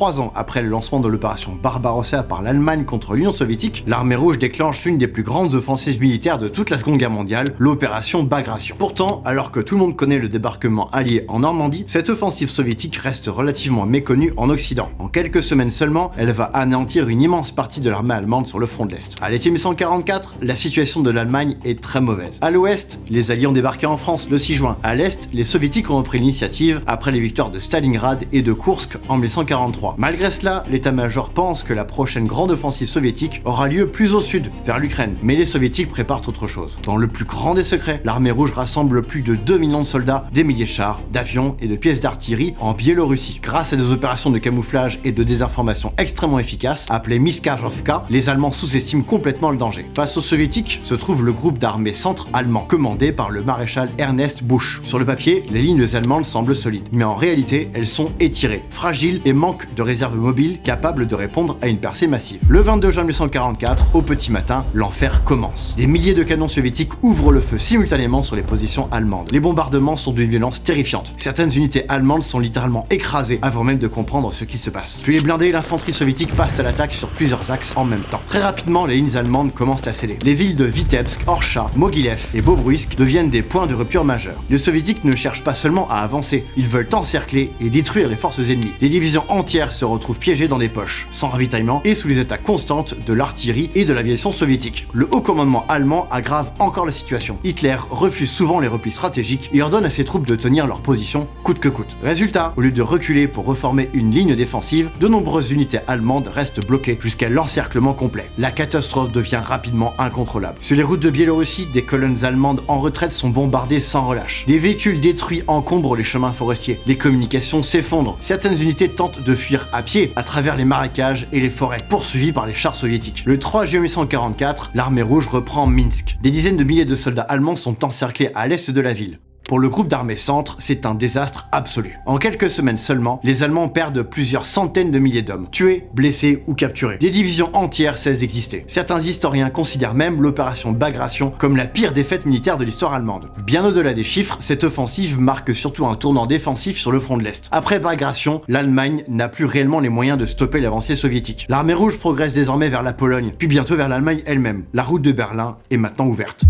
3 ans après le lancement de l'opération Barbarossa par l'Allemagne contre l'Union soviétique, l'armée rouge déclenche l'une des plus grandes offensives militaires de toute la Seconde Guerre mondiale, l'opération Bagration. Pourtant, alors que tout le monde connaît le débarquement allié en Normandie, cette offensive soviétique reste relativement méconnue en Occident. En quelques semaines seulement, elle va anéantir une immense partie de l'armée allemande sur le front de l'Est. À l'été 1944, la situation de l'Allemagne est très mauvaise. À l'ouest, les Alliés ont débarqué en France le 6 juin. À l'est, les Soviétiques ont repris l'initiative après les victoires de Stalingrad et de Koursk en 1943. Malgré cela, l'état-major pense que la prochaine grande offensive soviétique aura lieu plus au sud, vers l'Ukraine. Mais les Soviétiques préparent autre chose. Dans le plus grand des secrets, l'armée rouge rassemble plus de 2 millions de soldats, des milliers de chars, d'avions et de pièces d'artillerie en Biélorussie. Grâce à des opérations de camouflage et de désinformation extrêmement efficaces, appelées Miskarovka, les Allemands sous-estiment complètement le danger. Face aux Soviétiques se trouve le groupe d'armées centre allemand, commandé par le maréchal Ernest Busch. Sur le papier, les lignes allemandes semblent solides, mais en réalité, elles sont étirées, fragiles et manquent de réserves mobiles capables de répondre à une percée massive. Le 22 juin 1944, au petit matin, l'enfer commence. Des milliers de canons soviétiques ouvrent le feu simultanément sur les positions allemandes. Les bombardements sont d'une violence terrifiante. Certaines unités allemandes sont littéralement écrasées avant même de comprendre ce qui se passe. Puis les blindés et l'infanterie soviétique passent à l'attaque sur plusieurs axes en même temps. Très rapidement, les lignes allemandes commencent à céder. Les villes de Vitebsk, Orsha, Mogilev et Bobruisk deviennent des points de rupture majeurs. Les soviétiques ne cherchent pas seulement à avancer, ils veulent encercler et détruire les forces ennemies. Des divisions entières se retrouvent piégées dans des poches, sans ravitaillement et sous les attaques constantes de l'artillerie et de l'aviation soviétique. Le haut commandement allemand aggrave encore la situation. Hitler refuse souvent les replis stratégiques et ordonne à ses troupes de tenir leur position coûte que coûte. Résultat, au lieu de reculer pour reformer une ligne défensive, de nombreuses unités allemandes restent bloquées jusqu'à l'encerclement complet. La catastrophe devient rapidement incontrôlable. Sur les routes de Biélorussie, des colonnes allemandes en retraite sont bombardées sans relâche. Des véhicules détruits encombrent les chemins forestiers. Les communications s'effondrent. Certaines unités tentent de fuir à pied à travers les marécages et les forêts, poursuivies par les chars soviétiques. Le 3 juillet 1944, l'armée rouge reprend Minsk. Des dizaines de milliers de soldats allemands sont encerclés à l'est de la ville. Pour le groupe d'armées centre, c'est un désastre absolu. En quelques semaines seulement, les Allemands perdent plusieurs centaines de milliers d'hommes, tués, blessés ou capturés. Des divisions entières cessent d'exister. Certains historiens considèrent même l'opération Bagration comme la pire défaite militaire de l'histoire allemande. Bien au-delà des chiffres, cette offensive marque surtout un tournant défensif sur le front de l'Est. Après Bagration, l'Allemagne n'a plus réellement les moyens de stopper l'avancée soviétique. L'armée rouge progresse désormais vers la Pologne, puis bientôt vers l'Allemagne elle-même. La route de Berlin est maintenant ouverte.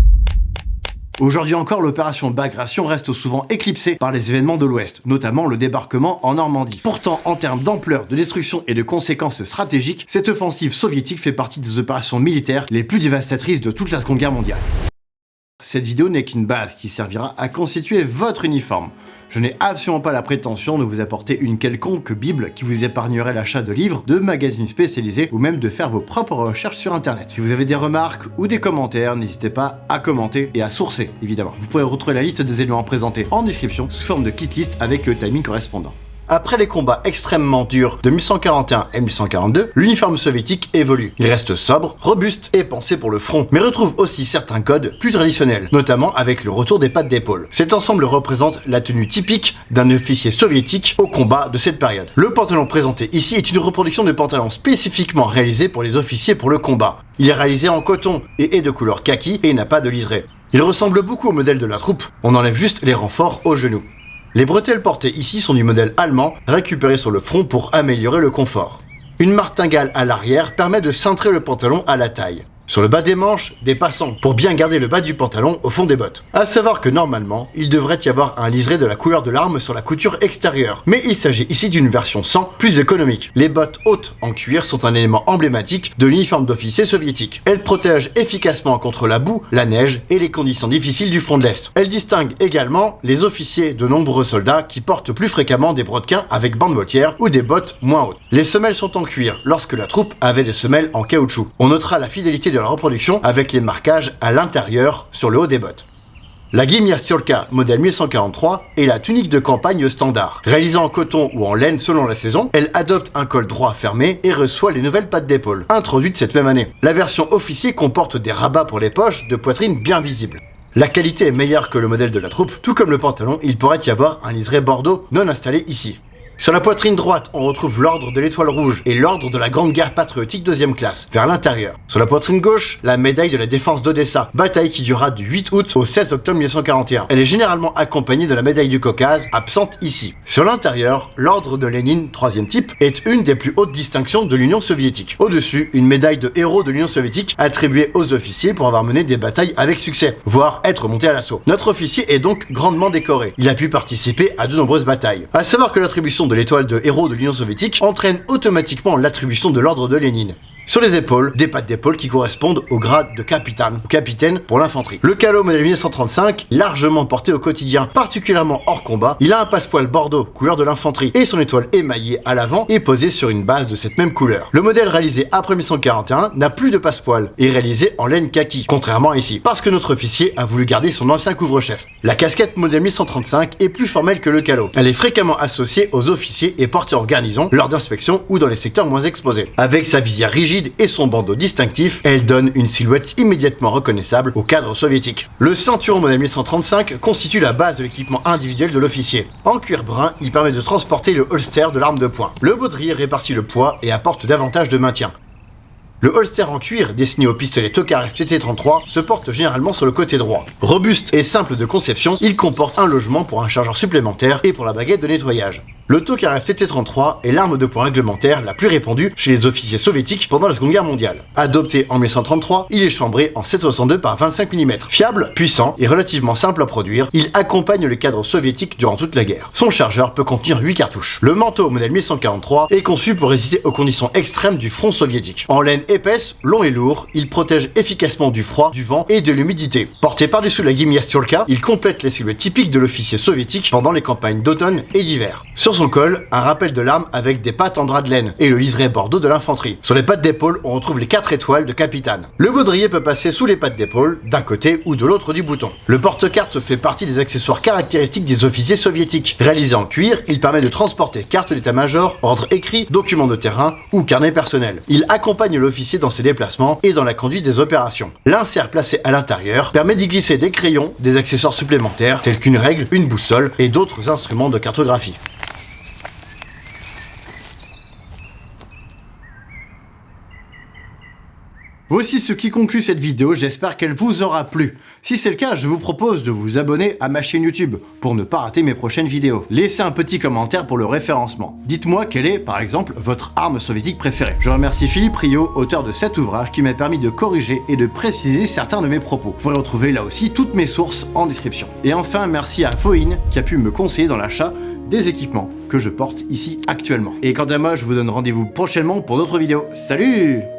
Aujourd'hui encore, l'opération Bagration reste souvent éclipsée par les événements de l'Ouest, notamment le débarquement en Normandie. Pourtant, en termes d'ampleur, de destruction et de conséquences stratégiques, cette offensive soviétique fait partie des opérations militaires les plus dévastatrices de toute la Seconde Guerre mondiale. Cette vidéo n'est qu'une base qui servira à constituer votre uniforme. Je n'ai absolument pas la prétention de vous apporter une quelconque bible qui vous épargnerait l'achat de livres, de magazines spécialisés ou même de faire vos propres recherches sur internet. Si vous avez des remarques ou des commentaires, n'hésitez pas à commenter et à sourcer, évidemment. Vous pourrez retrouver la liste des éléments présentés en description sous forme de kit list avec le timing correspondant. Après les combats extrêmement durs de 1941 et 1942, l'uniforme soviétique évolue. Il reste sobre, robuste et pensé pour le front, mais retrouve aussi certains codes plus traditionnels, notamment avec le retour des pattes d'épaule. Cet ensemble représente la tenue typique d'un officier soviétique au combat de cette période. Le pantalon présenté ici est une reproduction de pantalon spécifiquement réalisé pour les officiers pour le combat. Il est réalisé en coton et est de couleur kaki et n'a pas de liseré. Il ressemble beaucoup au modèle de la troupe, on enlève juste les renforts aux genoux. Les bretelles portées ici sont du modèle allemand, récupéré sur le front pour améliorer le confort. Une martingale à l'arrière permet de cintrer le pantalon à la taille. Sur le bas des manches, des passants pour bien garder le bas du pantalon au fond des bottes. À savoir que normalement, il devrait y avoir un liseré de la couleur de l'arme sur la couture extérieure. Mais il s'agit ici d'une version sans, plus économique. Les bottes hautes en cuir sont un élément emblématique de l'uniforme d'officier soviétique. Elles protègent efficacement contre la boue, la neige et les conditions difficiles du front de l'Est. Elles distinguent également les officiers de nombreux soldats qui portent plus fréquemment des brodequins avec bande motière ou des bottes moins hautes. Les semelles sont en cuir lorsque la troupe avait des semelles en caoutchouc. On notera la fidélité de la reproduction avec les marquages à l'intérieur sur le haut des bottes. La Gimnastiolka modèle 1143 est la tunique de campagne standard. Réalisée en coton ou en laine selon la saison, elle adopte un col droit fermé et reçoit les nouvelles pattes d'épaule, introduites cette même année. La version officier comporte des rabats pour les poches de poitrine bien visibles. La qualité est meilleure que le modèle de la troupe, tout comme le pantalon, il pourrait y avoir un liseré bordeaux non installé ici. Sur la poitrine droite, on retrouve l'ordre de l'Étoile Rouge et l'ordre de la Grande Guerre patriotique 2e classe, vers l'intérieur. Sur la poitrine gauche, la médaille de la défense d'Odessa, bataille qui durera du 8 août au 16 octobre 1941. Elle est généralement accompagnée de la médaille du Caucase, absente ici. Sur l'intérieur, l'ordre de Lénine, 3e type, est une des plus hautes distinctions de l'Union soviétique. Au-dessus, une médaille de héros de l'Union soviétique attribuée aux officiers pour avoir mené des batailles avec succès, voire être monté à l'assaut. Notre officier est donc grandement décoré. Il a pu participer à de nombreuses batailles. À savoir que l'attribution de l'étoile de héros de l'Union soviétique entraîne automatiquement l'attribution de l'ordre de Lénine. Sur les épaules, des pattes d'épaule qui correspondent au grade de capitaine ou capitaine pour l'infanterie. Le calot modèle 1935, largement porté au quotidien, particulièrement hors combat, il a un passepoil bordeaux, couleur de l'infanterie, et son étoile émaillée à l'avant est posée sur une base de cette même couleur. Le modèle réalisé après 1941 n'a plus de passepoil et est réalisé en laine kaki, contrairement à ici, parce que notre officier a voulu garder son ancien couvre-chef. La casquette modèle 1135 est plus formelle que le calot. Elle est fréquemment associée aux officiers et portée en garnison lors d'inspections ou dans les secteurs moins exposés. Avec sa visière rigide et son bandeau distinctif, elle donne une silhouette immédiatement reconnaissable au cadre soviétique. Le ceinturon modèle 1135 constitue la base de l'équipement individuel de l'officier. En cuir brun, il permet de transporter le holster de l'arme de poing. Le baudrier répartit le poids et apporte davantage de maintien. Le holster en cuir, destiné au pistolet Tokarev TT33, se porte généralement sur le côté droit. Robuste et simple de conception, il comporte un logement pour un chargeur supplémentaire et pour la baguette de nettoyage. Le Tokarev TT33 est l'arme de poing réglementaire la plus répandue chez les officiers soviétiques pendant la Seconde Guerre mondiale. Adopté en 1933, il est chambré en 7,62 par 25 mm. Fiable, puissant et relativement simple à produire, il accompagne le cadre soviétique durant toute la guerre. Son chargeur peut contenir 8 cartouches. Le manteau modèle 1143 est conçu pour résister aux conditions extrêmes du front soviétique. En laine épaisse, long et lourd, il protège efficacement du froid, du vent et de l'humidité. Porté par-dessus la gimnastiolka, il complète les silhouettes typiques de l'officier soviétique pendant les campagnes d'automne et d'hiver. Sur son col, un rappel de l'arme avec des pattes en drap de laine et le liseré bordeaux de l'infanterie. Sur les pattes d'épaule, on retrouve les 4 étoiles de capitaine. Le baudrier peut passer sous les pattes d'épaule, d'un côté ou de l'autre du bouton. Le porte-carte fait partie des accessoires caractéristiques des officiers soviétiques. Réalisé en cuir, il permet de transporter carte d'état-major, ordre écrit, documents de terrain ou carnet personnel. Il accompagne l'officier dans ses déplacements et dans la conduite des opérations. L'insert placé à l'intérieur permet d'y glisser des crayons, des accessoires supplémentaires tels qu'une règle, une boussole et d'autres instruments de cartographie. Voici ce qui conclut cette vidéo, j'espère qu'elle vous aura plu. Si c'est le cas, je vous propose de vous abonner à ma chaîne YouTube pour ne pas rater mes prochaines vidéos. Laissez un petit commentaire pour le référencement. Dites-moi quelle est, par exemple, votre arme soviétique préférée. Je remercie Philippe Rio, auteur de cet ouvrage, qui m'a permis de corriger et de préciser certains de mes propos. Vous pourrez retrouver là aussi toutes mes sources en description. Et enfin, merci à Foin qui a pu me conseiller dans l'achat des équipements que je porte ici actuellement. Et quant à moi, je vous donne rendez-vous prochainement pour d'autres vidéos. Salut!